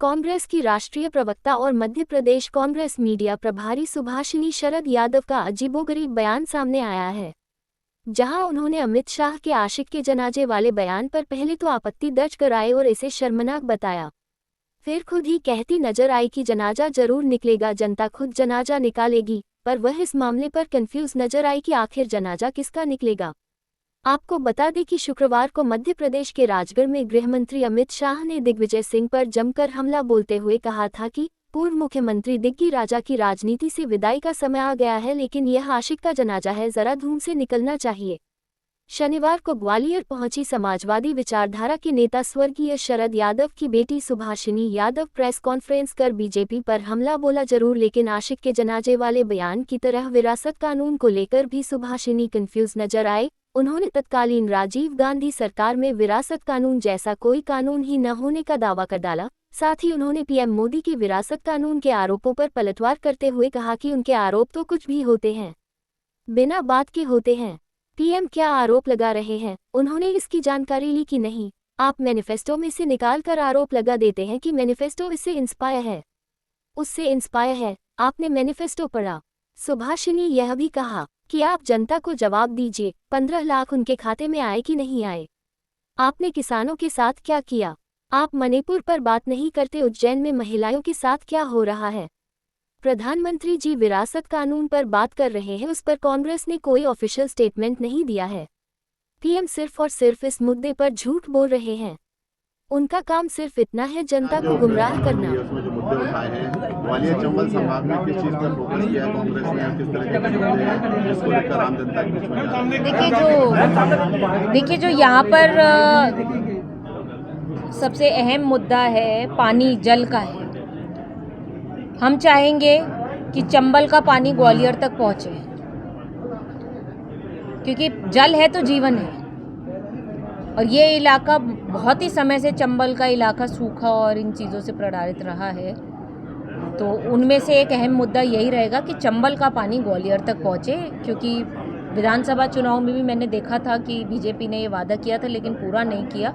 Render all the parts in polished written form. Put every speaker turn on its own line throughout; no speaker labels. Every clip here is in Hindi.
कांग्रेस की राष्ट्रीय प्रवक्ता और मध्य प्रदेश कांग्रेस मीडिया प्रभारी सुभाषिनी शरद यादव का अजीबोगरीब बयान सामने आया है, जहां उन्होंने अमित शाह के आशिक के जनाजे वाले बयान पर पहले तो आपत्ति दर्ज कराई और इसे शर्मनाक बताया। फिर खुद ही कहती नजर आई कि जनाजा जरूर निकलेगा, जनता खुद जनाजा निकालेगी, पर वह इस मामले पर कंफ्यूज नजर आई कि आखिर जनाजा किसका निकलेगा। आपको बता दें कि शुक्रवार को मध्य प्रदेश के राजगढ़ में गृहमंत्री अमित शाह ने दिग्विजय सिंह पर जमकर हमला बोलते हुए कहा था कि पूर्व मुख्यमंत्री दिग्गी राजा की राजनीति से विदाई का समय आ गया है, लेकिन यह आशिक का जनाजा है, जरा धूम से निकलना चाहिए। शनिवार को ग्वालियर पहुंची समाजवादी विचारधारा के नेता स्वर्गीय शरद यादव की बेटी सुभाषिनी यादव प्रेस कॉन्फ्रेंस कर बीजेपी पर हमला बोला जरूर, लेकिन आशिक के जनाजे वाले बयान की तरह विरासत कानून को लेकर भी सुभाषिनी कंफ्यूज नजर आए। उन्होंने तत्कालीन राजीव गांधी सरकार में विरासत कानून जैसा कोई कानून ही न होने का दावा कर डाला। साथ ही उन्होंने पीएम मोदी के विरासत कानून के आरोपों पर पलटवार करते हुए कहा कि उनके आरोप तो कुछ भी होते हैं, बिना बात के होते हैं। पीएम क्या आरोप लगा रहे हैं, उन्होंने इसकी जानकारी ली कि नहीं? आप मैनिफेस्टो में से निकाल कर आरोप लगा देते हैं कि मैनिफेस्टो इससे इंस्पायर है, उससे इंस्पायर है। आपने मैनिफेस्टो पढ़ा? सुभाषिनी यह भी कहा कि आप जनता को जवाब दीजिए, 15 लाख उनके खाते में आए कि नहीं आए? आपने किसानों के साथ क्या किया? आप मणिपुर पर बात नहीं करते, उज्जैन में महिलाओं के साथ क्या हो रहा है? प्रधानमंत्री जी विरासत कानून पर बात कर रहे हैं, उस पर कांग्रेस ने कोई ऑफिशियल स्टेटमेंट नहीं दिया है। पीएम सिर्फ और सिर्फ इस मुद्दे पर झूठ बोल रहे हैं। उनका काम सिर्फ इतना है, जनता को गुमराह करना।
उसमें जो मुद्दे उठाए हैं, ग्वालियर चंबल संभाग में किस चीज पर फोकस किया है कांग्रेस ने, किस तरह के मुद्दे हैं जिसको लेकर आम जनता के बीच में?
देखिए जो यहाँ पर सबसे अहम मुद्दा है पानी, जल का है। हम चाहेंगे कि चंबल का पानी ग्वालियर तक पहुँचे, क्योंकि जल है तो जीवन है। और ये इलाका बहुत ही समय से, चंबल का इलाका सूखा और इन चीज़ों से प्रभावित रहा है, तो उनमें से एक अहम मुद्दा यही रहेगा कि चंबल का पानी ग्वालियर तक पहुँचे। क्योंकि विधानसभा चुनाव में भी मैंने देखा था कि बीजेपी ने ये वादा किया था लेकिन पूरा नहीं किया,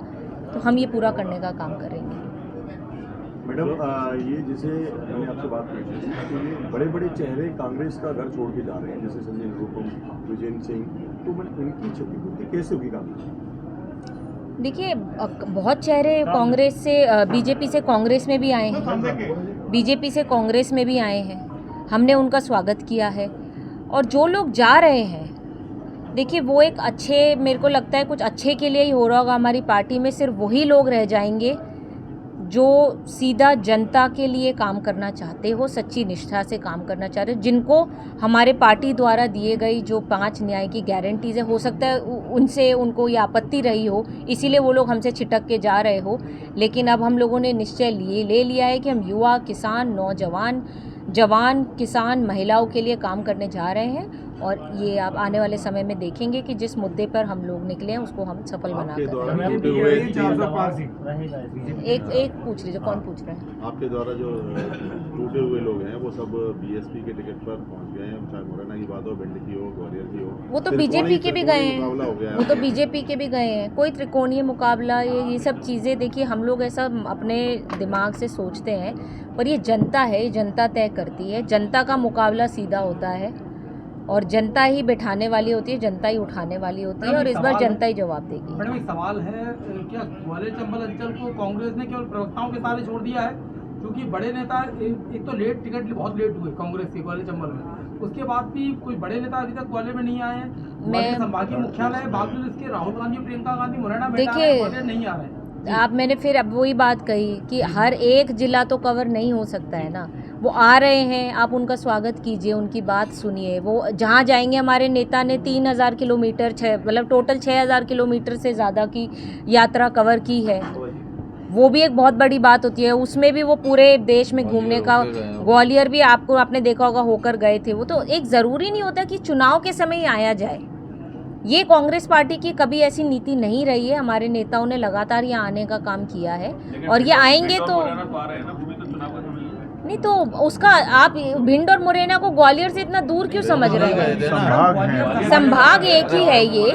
तो हम ये पूरा करने का काम करेंगे।
मैडम, ये जैसे मैंने आपसे बात की थी तो ये बड़े बड़े चेहरे कांग्रेस का घर छोड़ के जा रहे हैं, जैसे संजय निरुपम, विजय सिंह, तो मैंने इनकी क्षतिपूर्ति कैसे होगी काम?
देखिए बहुत चेहरे कांग्रेस से, बीजेपी से कांग्रेस में भी आए हैं, बीजेपी से कांग्रेस में भी आए हैं। हमने उनका स्वागत किया है। और जो लोग जा रहे हैं, देखिए वो एक अच्छे, मेरे को लगता है कुछ अच्छे के लिए ही हो रहा होगा। हमारी पार्टी में सिर्फ वही लोग रह जाएंगे जो सीधा जनता के लिए काम करना चाहते हो, सच्ची निष्ठा से काम करना चाहते हो, जिनको हमारे पार्टी द्वारा दिए गई जो 5 न्याय की गारंटीज़ है, हो सकता है उनसे उनको ये आपत्ति रही हो, इसीलिए वो लोग हमसे छिटक के जा रहे हो। लेकिन अब हम लोगों ने निश्चय ले लिया है कि हम युवा, किसान, नौजवान, जवान, किसान, महिलाओं के लिए काम करने जा रहे हैं। और ये आप आने वाले समय में देखेंगे कि जिस मुद्दे पर हम लोग निकले हैं उसको हम सफल बना कर। एक पूछ लीजिए, कौन पूछ रहा है?
आपके द्वारा जो टूटे हुए लोग हैं वो सब बीएसपी के टिकट पर पहुंच गए हैं, चाहे मुरैना की बात हो, भिंड की हो, ग्वालियर की हो।
वो तो बीजेपी के भी गए हैं, वो तो बीजेपी के भी गए हैं। कोई त्रिकोणीय मुकाबला, ये सब चीज़ें देखिए हम लोग ऐसा अपने दिमाग से सोचते हैं, पर ये जनता है, जनता तय करती है। जनता का मुकाबला सीधा होता है और जनता ही बैठाने वाली होती है, जनता ही उठाने वाली होती है, और इस बार जनता ही जवाब देगी।
मैडम एक सवाल है, क्या ग्वालियर चंबल अंचल को कांग्रेस ने केवल प्रवक्ताओं के सहारे छोड़ दिया है? क्योंकि बड़े नेता एक तो लेट टिकट बहुत लेट हुए कांग्रेस के ग्वालियर चंबल में, उसके बाद भी कोई बड़े नेता अभी तक ग्वालियर में नहीं आए हैं। मैं संभागीय मुख्यालय बावजूद इसके राहुल गांधी और प्रियंका गांधी मुरैना में ग्वालियर नहीं आ रहे हैं।
मैंने फिर अब वही बात कही कि हर एक जिला तो कवर नहीं हो सकता है ना। वो आ रहे हैं, आप उनका स्वागत कीजिए, उनकी बात सुनिए। वो जहाँ जाएंगे, हमारे नेता ने 3000 किलोमीटर, मतलब टोटल 6000 किलोमीटर से ज़्यादा की यात्रा कवर की है। वो भी एक बहुत बड़ी बात होती है। उसमें भी वो पूरे देश में घूमने का, ग्वालियर भी आपने देखा होगा होकर गए थे। वो तो एक ज़रूरी नहीं होता कि चुनाव के समय ही आया जाए। ये कांग्रेस पार्टी की कभी ऐसी नीति नहीं रही है। हमारे नेताओं ने लगातार यहाँ आने का काम किया है और ये आएंगे तो नहीं, तो उसका आप भिंड और मुरैना को ग्वालियर से इतना दूर क्यों समझ रहे हैं? संभाग एक ही है ये।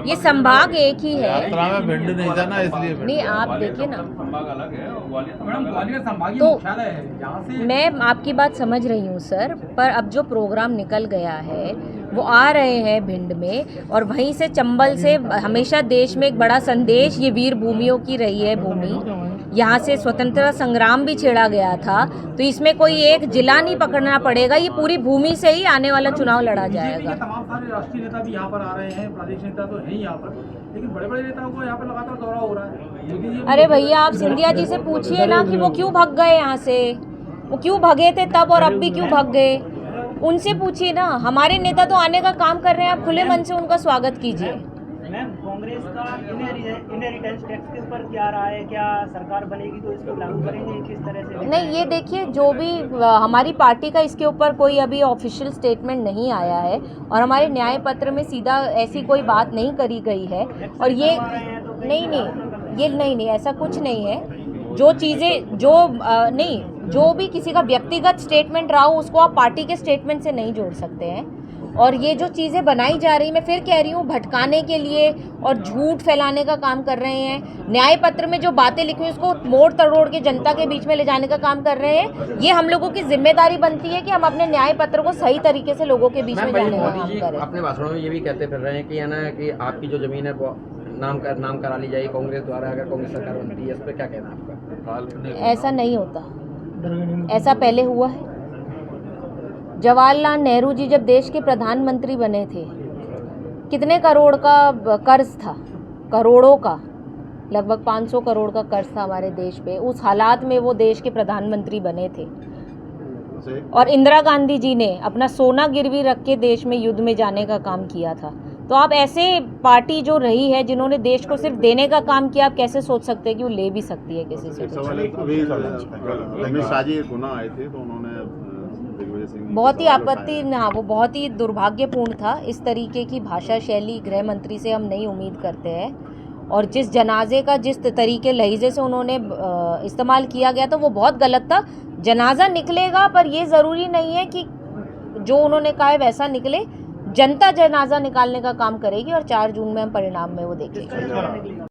ये संभाग एक ही है।
यात्रा में भिंड नहीं था ना, इसलिए भिंड।
नहीं, आप देखिए ना,
मैडम ग्वालियर संभागीय
तो
मुख्यालय है यहाँ से।
मैं आपकी बात समझ रही हूँ सर, पर अब जो प्रोग्राम निकल गया है वो आ रहे हैं भिंड में, और वहीं से चंबल से हमेशा देश में एक बड़ा संदेश, ये वीर भूमियों की रही है भूमि, यहाँ से स्वतंत्रता संग्राम भी छेड़ा गया था, तो इसमें कोई एक जिला नहीं पकड़ना पड़ेगा, ये पूरी भूमि से ही आने वाला चुनाव लड़ा
बीजेपी
जाएगा।
के तमाम सारे राष्ट्रीय नेता भी यहाँ पर आ रहे हैं, प्रादेशिक नेता तो हैं यहाँ पर, लेकिन बड़े बड़े नेताओं को यहाँ पर लगातार दौरा हो रहा है। मोदी जी
अरे भैया, आप सिंधिया जी से पूछिए ना कि वो क्यों भाग गए यहाँ से, वो क्यों भगे थे तब और अब भी क्यों भाग गए, उनसे पूछिए ना। हमारे नेता तो आने का काम कर रहे हैं, आप खुले मन से उनका स्वागत कीजिए।
मैम, कांग्रेस का इनहेरिटेंस टैक्स के ऊपर क्या रहा है? क्या सरकार बनेगी तो इसको लागू करेंगे, किस तरह से?
नहीं, ये देखिए, जो भी हमारी पार्टी का इसके ऊपर कोई अभी ऑफिशियल स्टेटमेंट नहीं आया है, और हमारे न्याय पत्र में सीधा ऐसी कोई बात नहीं करी गई है, और ये नहीं, ऐसा कुछ नहीं है। जो चीज़ें नहीं, जो भी किसी का व्यक्तिगत स्टेटमेंट रहा हो उसको आप पार्टी के स्टेटमेंट से नहीं जोड़ सकते हैं। और ये जो चीज़ें बनाई जा रही, मैं फिर कह रही हूँ, भटकाने के लिए और झूठ फैलाने का काम कर रहे हैं। न्याय पत्र में जो बातें लिखी हुई उसको मोड़ तड़ोड़ के जनता के बीच में ले जाने का काम कर रहे हैं। ये हम लोगों की जिम्मेदारी बनती है कि हम अपने न्याय पत्र को सही तरीके से लोगों के बीच में जाने का काम करें।
अपने भाषणों में ये भी कहते फिर रहे हैं कि है ना कि आपकी जो जमीन है वो नाम करा ली जाएगी कांग्रेस द्वारा, अगर कांग्रेस सरकार बनती है। इस पर क्या कहना है आपका?
ऐसा नहीं होता, ऐसा पहले हुआ है। जवाहरलाल नेहरू जी जब देश के प्रधानमंत्री बने थे, कितने करोड़ का कर्ज था, करोड़ों का, लगभग 500 करोड़ का कर्ज था हमारे देश पे। उस हालात में वो देश के प्रधानमंत्री बने थे, और इंदिरा गांधी जी ने अपना सोना गिरवी रख के देश में युद्ध में जाने का काम किया था। तो आप ऐसे पार्टी जो रही है जिन्होंने देश को सिर्फ देने का काम किया, आप कैसे सोच सकते हैं कि वो ले भी सकती है किसी से?
एक सवाल है, अभी अमित शाह जी गुना आए थे तो उन्होंने दिग्विजय सिंह
बहुत ही आपत्ति, हाँ, वो बहुत ही दुर्भाग्यपूर्ण था। इस तरीके की भाषा शैली गृह मंत्री से हम नहीं उम्मीद करते हैं, और जिस जनाजे का जिस तरीके लहजे से उन्होंने इस्तेमाल किया गया था वो बहुत गलत था। जनाजा निकलेगा, पर ये ज़रूरी नहीं है कि जो उन्होंने कहा है वैसा निकले। जनता जनाजा निकालने का काम करेगी, और 4 जून में हम परिणाम में वो देखेंगे।